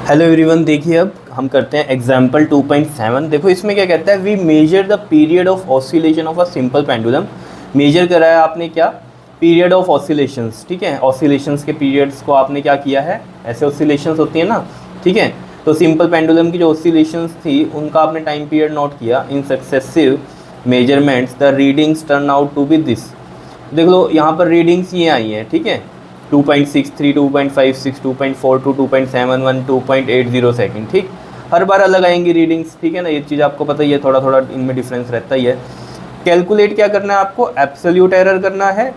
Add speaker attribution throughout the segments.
Speaker 1: Hello everyone, देखिए अब हम करते हैं एग्जाम्पल 2.7। देखो इसमें क्या कहता है, we measure the period of oscillation of a simple pendulum. Measure करा है आपने क्या, पीरियड ऑफ ऑसिलेशंस। ठीक है, ऑसिलेशंस के पीरियड्स को आपने क्या किया है, ऐसे ऑसिलेशंस होती है ना। ठीक है, तो सिंपल पेंडुलम की जो ऑसिलेशंस थी उनका आपने टाइम पीरियड नोट किया। In successive measurements the readings turn out to be this. देख लो यहाँ पर रीडिंग्स ये आई हैं। ठीक है, 2.63, 2.56, 2.42, 2.71, 2.80 सेकेंड। ठीक, हर बार अलग आएंगी रीडिंग्स। ठीक है ना, ये चीज़ आपको पता ही है, थोड़ा थोड़ा इनमें डिफरेंस रहता ही है। कैलकुलेट क्या करना है आपको, एब्सोल्यूट एरर करना है,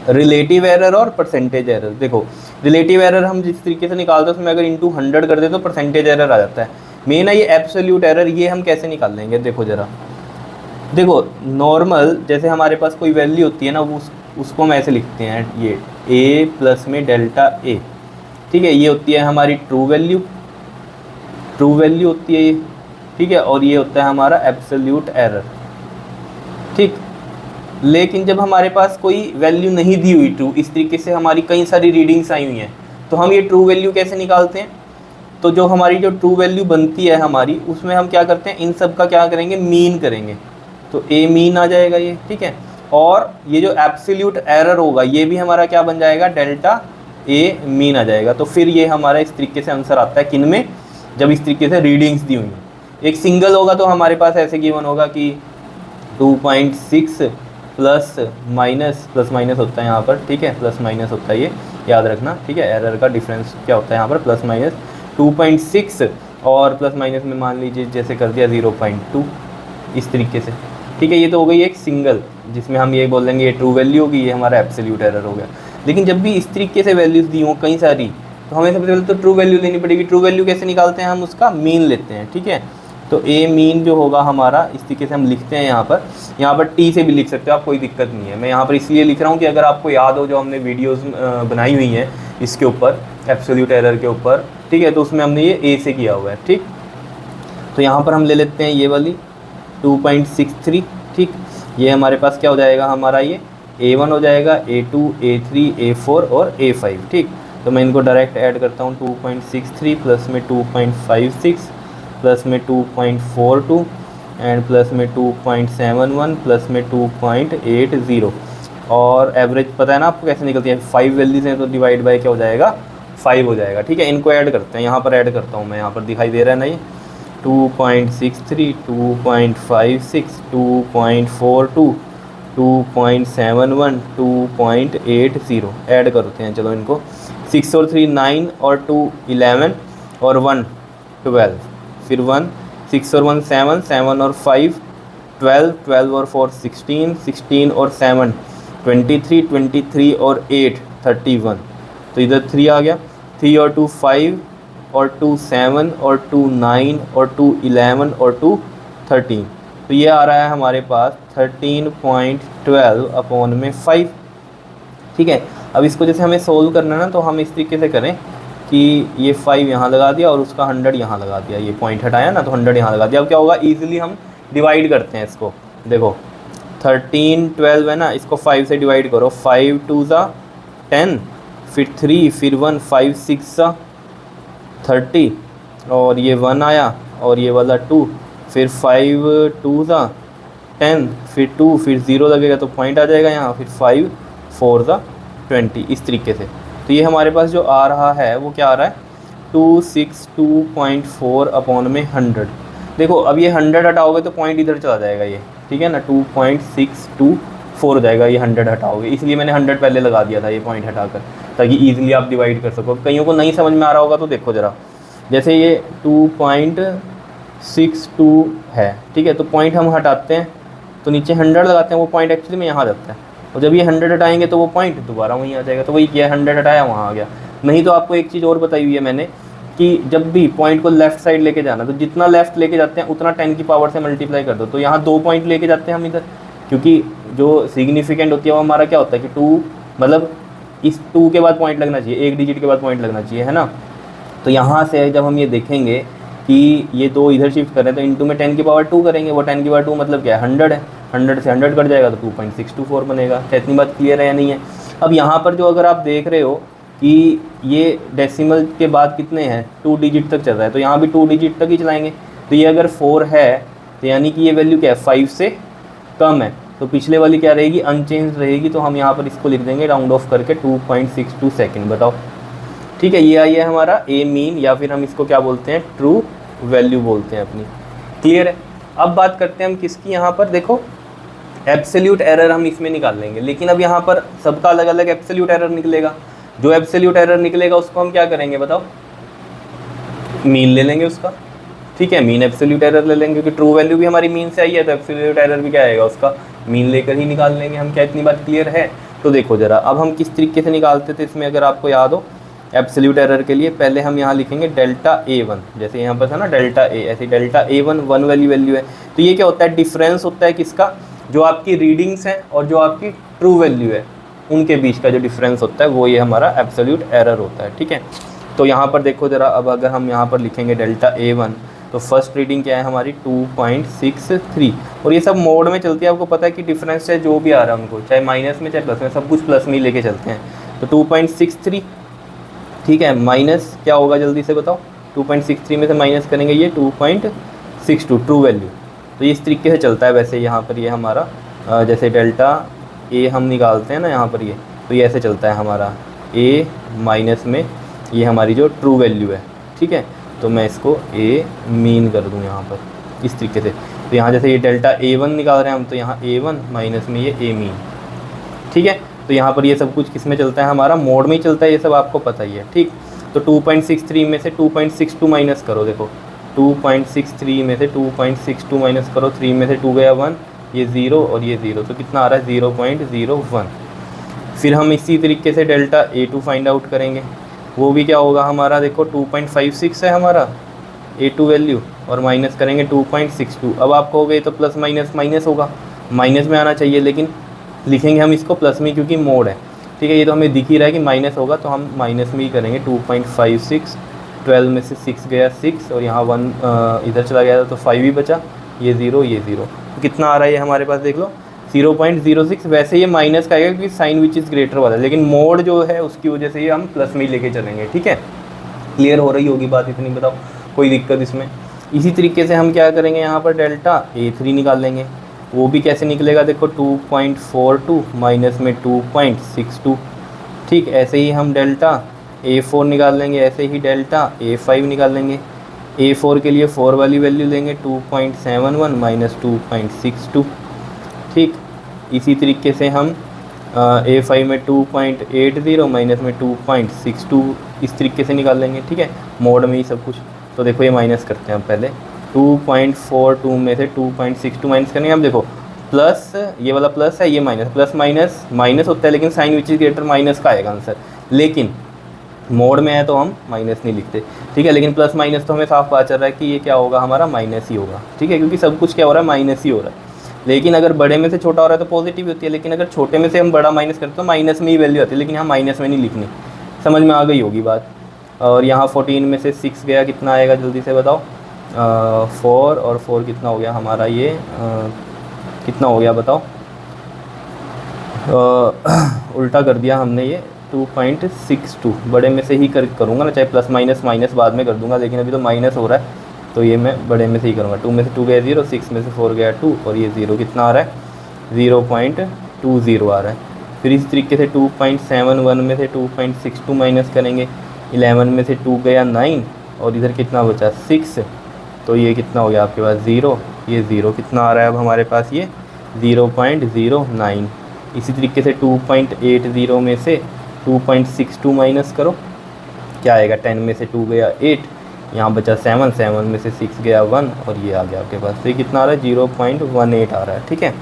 Speaker 1: रिलेटिव एरर और परसेंटेज एरर। देखो रिलेटिव एरर हम जिस तरीके से निकालते हैं उसमें अगर इंटू 100 कर दे तो परसेंटेज एरर आ जाता है। मेन है ये एब्सोल्यूट एरर, ये हम कैसे निकाल लेंगे। देखो ज़रा, देखो नॉर्मल जैसे हमारे पास कोई वैल्यू होती है ना, वो उसको हम ऐसे लिखते हैं, ये a प्लस में डेल्टा a। ठीक है, ये होती है हमारी ट्रू वैल्यू, ट्रू वैल्यू होती है ये। ठीक है, और ये होता है हमारा एब्सोल्यूट एरर। ठीक, लेकिन जब हमारे पास कोई वैल्यू नहीं दी हुई ट्रू, इस तरीके से हमारी कई सारी रीडिंग्स आई हुई हैं, तो हम ये ट्रू वैल्यू कैसे निकालते हैं। तो जो हमारी जो ट्रू वैल्यू बनती है हमारी, उसमें हम क्या करते हैं, इन सब का क्या करेंगे, मीन करेंगे। तो ए मीन आ जाएगा ये। ठीक है, और ये जो एब्सोल्यूट एरर होगा ये भी हमारा क्या बन जाएगा, डेल्टा ए मीन आ जाएगा। तो फिर ये हमारा इस तरीके से आंसर आता है किन में, जब इस तरीके से रीडिंग्स दी हुई हैं। एक सिंगल होगा तो हमारे पास ऐसे गिवन होगा कि 2.6 प्लस माइनस, प्लस माइनस होता है यहाँ पर। ठीक है, प्लस माइनस होता है, ये याद रखना। ठीक है, एरर का डिफरेंस क्या होता है यहाँ पर, प्लस माइनस 2.6 और प्लस माइनस में मान लीजिए जैसे कर दिया 0.2, इस तरीके से। ठीक है, ये तो हो गई एक सिंगल, जिसमें हम ये बोल देंगे ये ट्रू वैल्यू होगी, ये हमारा एब्सोल्यूट एरर हो गया। लेकिन जब भी इस तरीके से वैल्यूज़ दी हों कई सारी, तो हमें सबसे पहले तो ट्रू वैल्यू लेनी पड़ेगी। ट्रू वैल्यू कैसे निकालते हैं, हम उसका मीन लेते हैं। ठीक है, तो ए मीन जो होगा हमारा, इस तरीके से हम लिखते हैं यहाँ पर। यहाँ पर टी से भी लिख सकते हो आप, कोई दिक्कत नहीं है। मैं यहाँ पर इसलिए लिख रहा हूँ कि अगर आपको याद हो जो हमने वीडियोज़ बनाई हुई हैं इसके ऊपर, एब्सोल्यूट एरर के ऊपर। ठीक है, तो उसमें हमने ये ए से किया हुआ है। ठीक, तो यहाँ पर हम ले लेते हैं ये वाली 2.63। ठीक, ये हमारे पास क्या हो जाएगा, हमारा ये A1 हो जाएगा, A2, A3, A4 और A5। ठीक, तो मैं इनको डायरेक्ट ऐड करता हूँ। 2.63 प्लस में 2.56 प्लस में 2.42 एंड प्लस में 2.71 प्लस में 2.80। और एवरेज पता है ना आपको कैसे निकलती है, 5 वैल्यूज़ हैं तो डिवाइड बाय क्या हो जाएगा, 5 हो जाएगा। ठीक है, इनको ऐड करते हैं, यहाँ पर ऐड करता हूँ मैं, यहाँ पर दिखाई दे रहा है ना ये 2.63, 2.56, 2.42, 2.71, 2.80 ऐड करते हैं। चलो इनको, 6 और 3 9 और 2 11 और 1 12, फिर 1 6 और 1 7, 7 और 5 12, 12 और 4 16, 16 और 7 23, 23 और 8 31। तो इधर 3 आ गया, 3 और 2 5 और 2 7 और 2 9 और 2 11 और 2 13। तो ये आ रहा है हमारे पास 13.12 अपॉन में 5। ठीक है, अब इसको जैसे हमें सोल्व करना है ना, तो हम इस तरीके से करें कि ये 5 यहाँ लगा दिया और उसका 100 यहाँ लगा दिया, ये पॉइंट हटाया ना तो 100 यहाँ लगा दिया। अब क्या होगा, ईजिली हम डिवाइड करते हैं इसको। देखो 1312 है ना, इसको 5 से डिवाइड करो, 5 2 ज़ा 10, फिर 3, फिर 1, 5 6 ज़ा 30 और ये 1 आया और ये वाला 2, फिर 5 2 ज़ा 10, फिर 2, फिर 0 लगेगा तो पॉइंट आ जाएगा यहाँ, फिर 5 4 ज़ा 20, इस तरीके से। तो ये हमारे पास जो आ रहा है वो क्या आ रहा है, 262.4 अपॉन में 100। देखो अब ये 100 हटाओगे तो पॉइंट इधर चला जाएगा ये। ठीक है ना, 2.624 हो जाएगा, ये 100 हटाओगे, इसलिए मैंने 100 पहले लगा दिया था ये पॉइंट हटाकर, ताकि ईजिली आप डिवाइड कर सको। कईयों को नहीं समझ में आ रहा होगा तो देखो ज़रा, जैसे ये 2.62 है। ठीक है, तो पॉइंट हम हटाते हैं तो नीचे 100 लगाते हैं, वो पॉइंट एक्चुअली में यहाँ जाता है, और जब ये 100 हटाएंगे तो वो पॉइंट दोबारा वहीं आ जाएगा। तो वही किया, 100 हटाया वहाँ आ गया। नहीं तो आपको एक चीज़ और बताई हुई है मैंने कि जब भी पॉइंट को लेफ़्ट साइड लेके जाना, तो जितना लेफ़्ट लेके जाते हैं उतना 10 की पावर से मल्टीप्लाई कर दो। तो यहाँ 2 पॉइंट लेके जाते हैं हम इधर, क्योंकि जो सिग्निफिकेंट होती है वो हमारा क्या होता है कि 2, मतलब इस 2 के बाद पॉइंट लगना चाहिए, एक डिजिट के बाद पॉइंट लगना चाहिए, है ना। तो यहाँ से जब हम ये देखेंगे कि ये 2 इधर शिफ्ट करें तो इंटू में 10 की पावर 2 करेंगे, वो 10 की पावर 2 मतलब क्या है, 100 है। 100 से 100 कट जाएगा तो 2.624 बनेगा। क्या इतनी बात क्लियर है या नहीं है। अब यहाँ पर जो अगर आप देख रहे हो कि ये डेसिमल के बाद कितने हैं, 2 डिजिट तक चल रहा है, तो यहाँ भी 2 डिजिट तक ही चलाएंगे। तो ये अगर 4 है तो यानी कि ये वैल्यू क्या है, 5 से कम है, तो पिछले वाली क्या रहेगी, अनचेंज रहेगी। तो हम यहाँ पर इसको लिख देंगे राउंड ऑफ करके 2.62 सेकेंड। बताओ ठीक है, ये आई है हमारा ए मीन, या फिर हम इसको क्या बोलते हैं, ट्रू वैल्यू बोलते हैं अपनी। क्लियर है। अब बात करते हैं हम किसकी, यहाँ पर देखो एब्सोल्यूट एरर हम इसमें निकाल लेंगे, लेकिन अब यहाँ पर सबका अलग अलग एब्सोल्यूट एरर निकलेगा। जो एब्सोल्यूट एरर निकलेगा उसको हम क्या करेंगे बताओ, मीन ले लेंगे उसका। ठीक है, मीन एब्सोल्यूट एरर ले लेंगे, क्योंकि ट्रू वैल्यू भी हमारी मीन से आई है, तो एब्सोल्यूट एरर भी क्या आएगा, उसका मीन लेकर ही निकाल लेंगे हम। क्या इतनी बात क्लियर है। तो देखो जरा, अब हम किस तरीके से निकालते थे इसमें, अगर आपको याद हो, एब्सोल्यूट एरर के लिए पहले हम यहाँ लिखेंगे डेल्टा A1, जैसे यहाँ पर था ना डेल्टा A, ऐसे डेल्टा A1 वन वाली वैल्यू है। तो ये क्या होता है, डिफरेंस होता है किसका, जो आपकी रीडिंग्स हैं और जो आपकी ट्रू वैल्यू है उनके बीच का जो डिफरेंस होता है, वो ये हमारा एब्सोल्यूट एरर होता है। ठीक है, तो यहाँ पर देखो ज़रा, अब अगर हम यहाँ पर लिखेंगे डेल्टा A1, तो फर्स्ट रीडिंग क्या है हमारी 2.63, और ये सब मोड में चलती है। आपको पता है कि डिफरेंस चाहे जो भी आ रहा है उनको, चाहे माइनस में चाहे प्लस में, सब कुछ प्लस में ही लेके चलते हैं। तो 2.63, ठीक है, माइनस क्या होगा जल्दी से बताओ, 2.63 में से माइनस करेंगे ये 2.62 ट्रू वैल्यू। तो ये इस तरीके से चलता है। वैसे यहाँ पर ये हमारा जैसे डेल्टा A हम निकालते हैं ना यहाँ पर, ये तो ये ऐसे चलता है हमारा A माइनस में ये हमारी जो ट्रू वैल्यू है। ठीक है, तो मैं इसको A मीन कर दूँ यहाँ पर इस तरीके से। तो यहाँ जैसे ये डेल्टा A1 निकाल रहे हैं हम, तो यहाँ A1 माइनस में ये A मीन। ठीक है, तो यहाँ पर ये सब कुछ किस में चलता है, हमारा मोड में ही चलता है, ये सब आपको पता ही है। ठीक, तो 2.63 में से 2.62 माइनस करो, देखो 2.63 में से 2.62 माइनस करो, 3 में से 2 गया 1, ये 0 और ये 0, तो कितना आ रहा है 0.01। फिर हम इसी तरीके से डेल्टा A2 फाइंड आउट करेंगे, वो भी क्या होगा हमारा, देखो 2.56 है हमारा A2 वैल्यू, और माइनस करेंगे 2.62। अब आपको हो गए तो प्लस माइनस माइनस होगा, माइनस में आना चाहिए, लेकिन लिखेंगे हम इसको प्लस में क्योंकि मोड है। ठीक है, ये तो हमें दिख ही रहा है कि माइनस होगा, तो हम माइनस में ही करेंगे। 2.56, 12 में से 6 गया 6, और यहाँ 1 इधर चला गया था तो 5 ही बचा, ये 0 ये 0, तो कितना आ रहा है ये हमारे पास देख लो 0.06। वैसे ये माइनस का आएगा क्योंकि साइन विच इज़ ग्रेटर वाला, लेकिन मोड जो है उसकी वजह से ये हम प्लस में ही लेके चलेंगे। ठीक है, क्लियर हो रही होगी बात इतनी, बताओ कोई दिक्कत इसमें। इसी तरीके से हम क्या करेंगे, यहाँ पर डेल्टा A3 निकाल लेंगे, वो भी कैसे निकलेगा, देखो 2.42 माइनस में 2.62। ठीक, ऐसे ही हम डेल्टा A4 निकाल लेंगे, ऐसे ही डेल्टा A5 निकाल लेंगे। A4 के लिए 4 वाली वैल्यू लेंगे, 2.71 माइनस 2.62। ठीक, इसी तरीके से हम A5 में 2.80 माइनस में 2.62 इस तरीके से निकाल लेंगे। ठीक है, मोड में ही सब कुछ। तो देखो ये माइनस करते हैं हम पहले, 2.42 में से 2.62 माइनस करेंगे। अब देखो प्लस, ये वाला प्लस है, ये माइनस, प्लस माइनस माइनस होता है, लेकिन sign which is greater minus का आएगा आंसर, लेकिन मोड में है तो हम माइनस नहीं लिखते। ठीक है, लेकिन प्लस माइनस तो हमें साफ पता चल रहा है कि ये क्या होगा हमारा, माइनस ही होगा। ठीक है, क्योंकि सब कुछ क्या हो रहा है, माइनस ही हो रहा है। लेकिन अगर बड़े में से छोटा हो रहा है तो पॉजिटिव होती है, लेकिन अगर छोटे में से हम बड़ा माइनस करते तो माइनस में ही वैल्यू आती है, लेकिन यहाँ माइनस में नहीं लिखनी। समझ में आ गई होगी बात। और यहाँ 14 में से 6 गया, कितना आएगा जल्दी से बताओ, 4 और 4 कितना हो गया हमारा, ये कितना हो गया बताओ, उल्टा कर दिया हमने, ये 2.62 बड़े में से ही करूँगा ना, चाहे प्लस माइनस माइनस बाद में कर दूंगा, लेकिन अभी तो माइनस हो रहा है तो ये मैं बड़े में से ही करूँगा। 2 में से 2 गया 0, 6 में से 4 गया 2, और ये 0 कितना आ रहा है, 0.20 आ रहा है। फिर इस तरीके से 2.71 में से 2.62 माइनस करेंगे, 11 में से 2 गया 9, और इधर कितना बचा 6, तो ये कितना हो गया आपके पास 0, ये 0 कितना आ रहा है अब हमारे पास, ये 0.09। इसी तरीके से 2.80 में से 2.62 माइनस करो, क्या आएगा, 10 में से 2 गया 8, यहाँ बचा 7, 7 में से 6 गया 1, और ये आ गया आपके पास। तो ये कितना आ रहा है, 0.18 आ रहा है। ठीक है,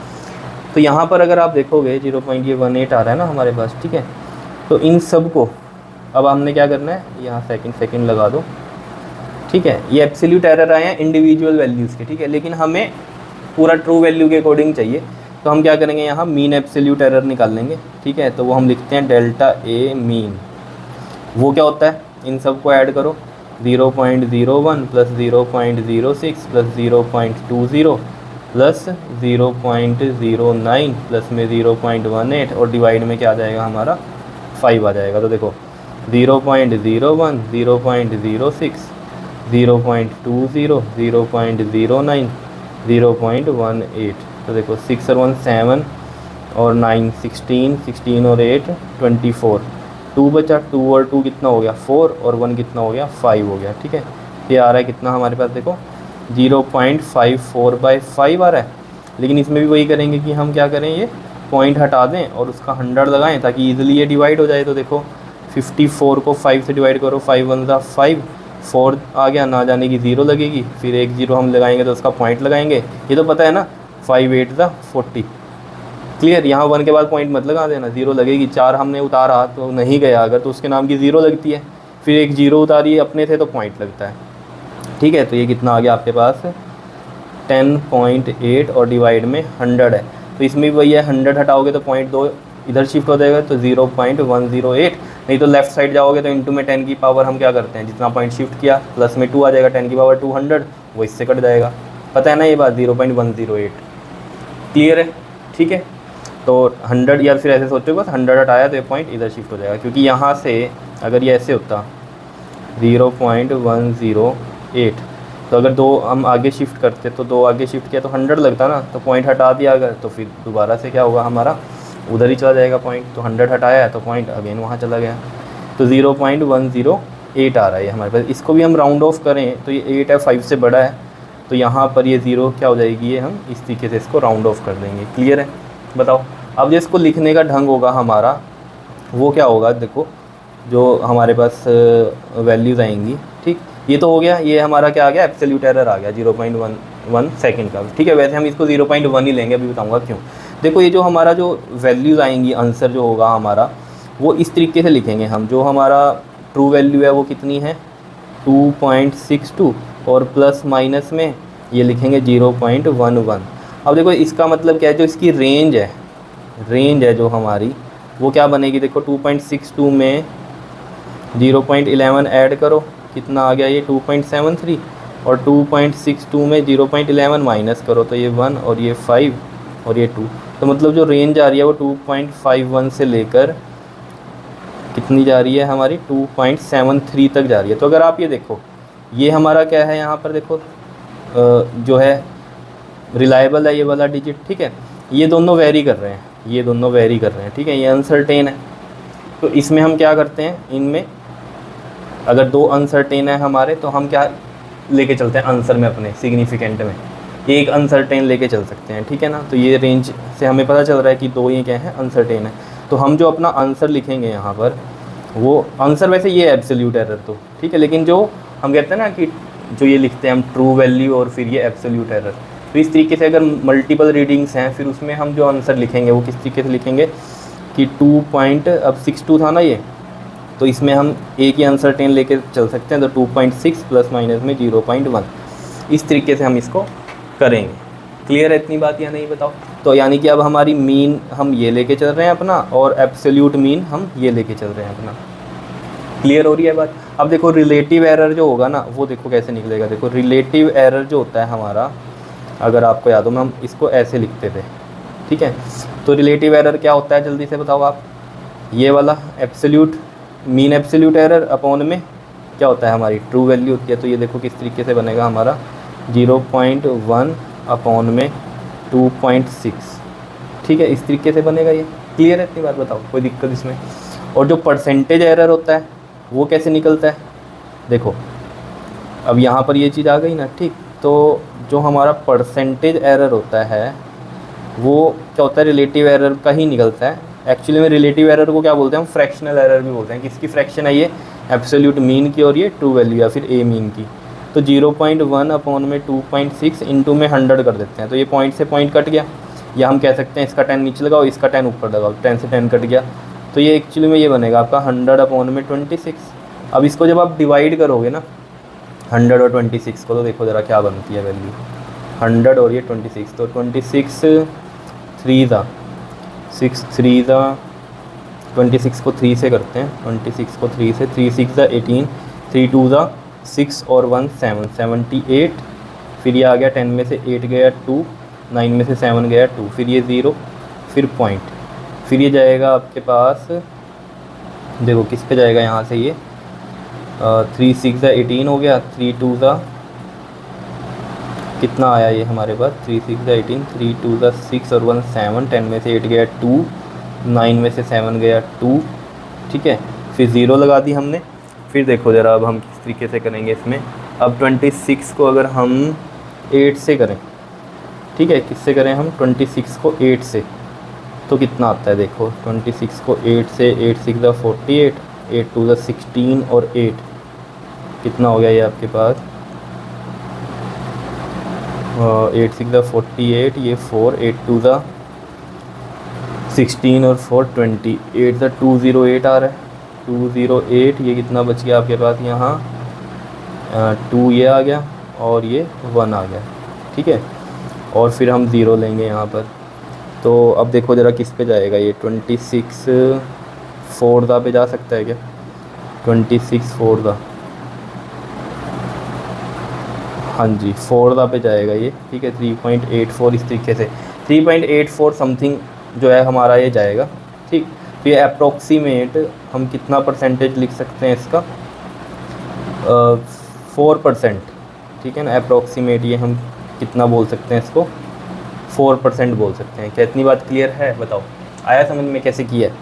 Speaker 1: तो यहाँ पर अगर आप देखोगे 0.18 आ रहा है ना हमारे पास। ठीक है, तो इन सब को अब हमने क्या करना है, यहाँ सेकंड लगा दो। ठीक है, ये एब्सोल्यूट एरर आए हैं इंडिविजुअल वैल्यूज़ के। ठीक है, लेकिन हमें पूरा ट्रू वैल्यू के अकॉर्डिंग चाहिए, तो हम क्या करेंगे, यहाँ मीन एब्सोल्यूट एरर निकाल लेंगे। ठीक है, तो वो हम लिखते हैं डेल्टा A मीन। वो क्या होता है, इन सब को ऐड करो, 0.01 प्लस 0.06 प्लस 0.20 प्लस 0.09 प्लस में 0.18, और डिवाइड में क्या आ जाएगा हमारा 5 आ जाएगा। तो देखो 0.01, 0.06, 0.20, 0.09, 0.18। तो देखो 6 और 1 7 और 9 16, 16 और 8 24, 2 बचा, 2 और 2 कितना हो गया 4 और 1 कितना हो गया 5 हो गया। ठीक है, ये आ रहा है कितना हमारे पास, देखो 0.54/5 आ रहा है। लेकिन इसमें भी वही करेंगे कि हम क्या करें, ये पॉइंट हटा दें और उसका 100 लगाएं ताकि ईजिली ये डिवाइड हो जाए। तो देखो 54 को 5 से डिवाइड करो, 5 1 ज़ा 5, 4 आ गया, ना जाने की 0 लगेगी, फिर एक 0 हम लगाएंगे तो उसका पॉइंट लगाएंगे। ये तो पता है ना, 5 8 ज़ा 40। क्लियर, यहाँ 1 के बाद पॉइंट मत लगा देना, 0 लगेगी। 4 हमने उतारा तो नहीं गया अगर, तो उसके नाम की 0 लगती है। फिर एक 0 उतारी अपने थे तो पॉइंट लगता है। ठीक है, तो ये कितना आ गया आपके पास 10.8 और डिवाइड में 100 है। तो इसमें भी वही है, 100 हटाओगे तो 0.2 इधर शिफ्ट हो जाएगा, तो 0.108। नहीं तो लेफ्ट साइड जाओगे तो इंटू में 10 की पावर हम क्या करते हैं, जितना पॉइंट शिफ्ट किया प्लस में 2 आ जाएगा, 10 की पावर 200, वो इससे कट जाएगा। पता है ना ये बात, 0.108। क्लियर है? ठीक है, तो 100, या फिर ऐसे सोचो बस 100 हटाया तो ये पॉइंट इधर शिफ्ट हो जाएगा, क्योंकि यहाँ से अगर ये ऐसे होता 0.108, तो अगर 2 हम आगे शिफ्ट करते तो 2 आगे शिफ्ट किया तो 100 लगता ना, तो पॉइंट हटा दिया अगर, तो फिर दोबारा से क्या होगा हमारा, उधर ही चला जाएगा पॉइंट। तो 100 हटाया है तो पॉइंट अगेन वहाँ चला गया। तो 0.108 आ रहा है हमारे पास। इसको भी हम राउंड ऑफ करें तो ये 8 है, 5 से बड़ा है, तो यहाँ पर ये 0 क्या हो जाएगी, ये हम इस तरीके से इसको राउंड ऑफ कर देंगे। क्लियर है? बताओ अब जो इसको लिखने का ढंग होगा हमारा, वो क्या होगा, देखो जो हमारे पास वैल्यूज़ आएंगी। ठीक, ये तो हो गया, ये हमारा क्या आ गया, एब्सोल्यूट एरर आ गया 0.11 सेकंड का। ठीक है, वैसे हम इसको 0.1 ही लेंगे, अभी बताऊंगा क्यों। देखो ये जो हमारा जो वैल्यूज़ आएंगी, आंसर जो होगा हमारा, वो इस तरीके से लिखेंगे हम। जो हमारा ट्रू वैल्यू है वो कितनी है 2.62, और प्लस माइनस में ये लिखेंगे 0.11। अब देखो इसका मतलब क्या है, जो इसकी रेंज है जो हमारी, वो क्या बनेगी, देखो 2.62 में 0.11 ऐड करो, कितना आ गया ये 2.73, और 2.62 में 0.11 माइनस करो तो ये 1, और ये 5 और ये 2। तो मतलब जो रेंज आ रही है वो 2.51 से लेकर कितनी जा रही है हमारी 2.73 तक जा रही है। तो अगर आप ये देखो, ये हमारा क्या है यहाँ पर, देखो जो है रिलायबल है ये वाला डिजिट। ठीक है, ये दोनों वेरी कर रहे हैं, ये दोनों वेरी कर रहे हैं। ठीक है, ये अनसर्टेन है। तो इसमें हम क्या करते हैं, इनमें अगर 2 अनसर्टेन है हमारे, तो हम क्या लेके चलते हैं आंसर में, अपने सिग्निफिकेंट में एक अनसर्टेन लेके चल सकते हैं। ठीक है ना, तो ये रेंज से हमें पता चल रहा है कि 2 ये क्या है, अनसर्टेन है। तो हम जो अपना आंसर लिखेंगे यहाँ पर, वो आंसर वैसे ये है एब्सोल्यूट एरर तो, ठीक है, लेकिन जो हम कहते हैं ना कि जो ये लिखते हैं हम ट्रू वैल्यू और फिर ये एब्सोल्यूट एरर, तो इस तरीके से अगर मल्टीपल रीडिंग्स हैं, फिर उसमें हम जो आंसर लिखेंगे वो किस तरीके से लिखेंगे कि 2.62 था ना ये, तो इसमें हम एक ही अनसर्टेन लेके चल सकते हैं, तो 2.6 प्लस माइनस में 0.1, इस तरीके से हम इसको करेंगे। क्लियर है इतनी बात या नहीं, बताओ। तो यानी कि अब हमारी मीन हम ये लेके चल रहे हैं अपना, और एब्सोल्यूट मीन हम ये लेके चल रहे हैं अपना। क्लियर हो रही है बात। अब देखो रिलेटिव एरर जो होगा ना, वो देखो कैसे निकलेगा। देखो रिलेटिव एरर जो होता है हमारा, अगर आपको याद हो, हम इसको ऐसे लिखते थे। ठीक है, तो रिलेटिव एरर क्या होता है, जल्दी से बताओ आप। ये वाला absolute mean absolute error upon में क्या होता है, हमारी ट्रू वैल्यू होती है। तो ये देखो किस तरीके से बनेगा हमारा 0.1 अपॉन में 2.6। ठीक है, इस तरीके से बनेगा ये। क्लियर है इतनी बात, बताओ कोई दिक्कत इसमें। और जो परसेंटेज एरर होता है वो कैसे निकलता है, देखो अब यहाँ पर ये चीज़ आ गई ना। ठीक, तो जो हमारा परसेंटेज एरर होता है वो क्या होता है, रिलेटिव एरर का ही निकलता है। एक्चुअली में रिलेटिव एरर को क्या बोलते हैं हम, फ्रैक्शनल एरर भी बोलते हैं। किसकी फ्रैक्शन है ये, एब्सोल्यूट मीन की और ये ट्रू वैल्यू या फिर ए मीन की। तो 0.1 अपॉन में 2.6 इंटू में 100 कर देते हैं, तो ये पॉइंट से पॉइंट कट गया। या हम कह सकते हैं इसका 10 नीचे लगाओ, इसका 10 ऊपर लगाओ, 10 से 10 कट गया, तो ये एक्चुअली में ये बनेगा आपका 100 अपॉन में 26। अब इसको जब आप डिवाइड करोगे ना 100 और 26 को, तो देखो ज़रा क्या बनती है वैल्यू, 100 और ये 26, तो 26 3 था 6, 3 था 26 को 3 से करते हैं, 26 को 3 से, 3 6 था 18, 3 2 था 6 और 1 7, 78। फिर ये आ गया 10 में से 8 गया 2, 9 में से 7 गया 2, फिर ये 0, फिर पॉइंट, फिर ये जाएगा आपके पास देखो किस पे जाएगा यहाँ से ये 3 6 18 हो गया, 3 2 कितना आया ये हमारे पास 3 6 18, 3 2 6 और 1 7, 10 में से 8 गया 2, 9 में से 7 गया 2, ठीक है। फिर ज़ीरो लगा दी हमने। फिर देखो ज़रा अब हम किस तरीके से करेंगे इसमें। अब 26 को अगर हम 8 से करें, ठीक है, किससे करें हम 26 को 8 से, तो कितना आता है देखो 26 को 8 से, 8 6 48, 8 2 16 और 8 कितना हो गया ये आपके पास 8 6 48, ये 4, 8 2 16 और 4 20, 8 208 आ रहा है, 208। ये कितना बच गया आपके पास यहाँ 2 ये आ गया और ये 1 आ गया, ठीक है। और फिर हम ज़ीरो लेंगे यहाँ पर। तो अब देखो ज़रा किस पे जाएगा ये 26 4 पे जा सकता है क्या 26 4 हाँ जी 4 पे जाएगा ये, ठीक है। 3.84 इस तरीके से 3.84 समथिंग जो है हमारा ये जाएगा, ठीक। तो ये अप्रोक्सीमेट हम कितना परसेंटेज लिख सकते हैं इसका 4%, ठीक है ना। अप्रोक्सीमेट ये हम कितना बोल सकते हैं इसको 4% बोल सकते हैं। क्या इतनी बात क्लियर है बताओ, आया समझ में कैसे किया है,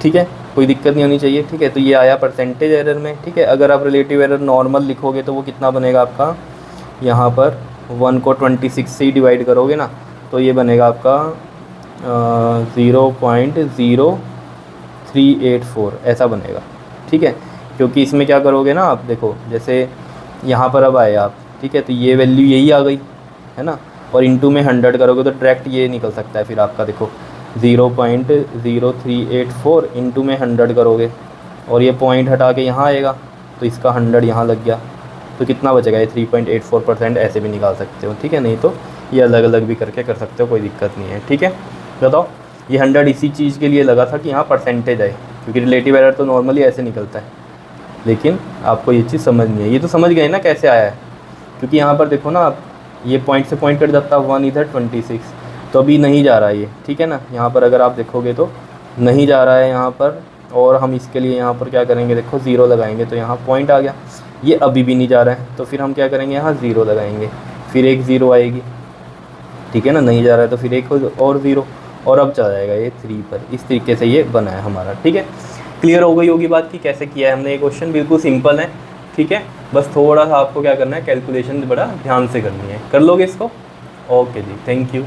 Speaker 1: ठीक है, कोई दिक्कत नहीं होनी चाहिए, ठीक है। तो ये आया परसेंटेज एरर में, ठीक है। अगर आप रिलेटिव एरर नॉर्मल लिखोगे तो वो कितना बनेगा आपका, यहाँ पर 1 को 26 से ही डिवाइड करोगे ना तो ये बनेगा आपका 0.0384 ऐसा बनेगा, ठीक है। क्योंकि इसमें क्या करोगे ना आप देखो, जैसे यहाँ पर अब आए आप, ठीक है, तो ये वैल्यू यही आ गई है ना, और इंटू में 100 करोगे तो डायरेक्ट ये निकल सकता है फिर आपका देखो 0.0384 इंटू में 100 करोगे और ये पॉइंट हटा के यहाँ आएगा तो इसका 100 यहाँ लग गया, तो कितना बचेगा ये 3.84% ऐसे भी निकाल सकते हो, ठीक है। नहीं तो ये अलग अलग भी करके कर सकते हो, कोई दिक्कत नहीं है, ठीक है। बताओ ये 100 इसी चीज़ के लिए लगा था कि यहाँ परसेंटेज आए, क्योंकि रिलेटिव एरर तो नॉर्मली ऐसे निकलता है, लेकिन आपको ये चीज़ समझनी है। ये तो समझ गए ना कैसे आया है, क्योंकि यहाँ पर देखो ना आप ये पॉइंट से पॉइंट कट जाता है 1 इधर 26, तो अभी नहीं जा रहा है ये, ठीक है ना। यहाँ पर अगर आप देखोगे तो नहीं जा रहा है यहाँ पर, और हम इसके लिए यहाँ पर क्या करेंगे देखो ज़ीरो लगाएंगे तो यहाँ पॉइंट आ गया। ये अभी भी नहीं जा रहा है तो फिर हम क्या करेंगे यहाँ ज़ीरो लगाएंगे, फिर एक ज़ीरो आएगी, ठीक है ना। नहीं जा रहा है तो फिर एक और ज़ीरो, और अब चला जाएगा ये 3 पर। इस तरीके से ये बना है हमारा, ठीक है। क्लियर हो गई होगी बात कि कैसे किया है हमने ये क्वेश्चन, बिल्कुल सिंपल है, ठीक है। बस थोड़ा सा आपको क्या करना है, कैलकुलेशन बड़ा ध्यान से करनी है, कर लोगे इसको। ओके जी, थैंक यू।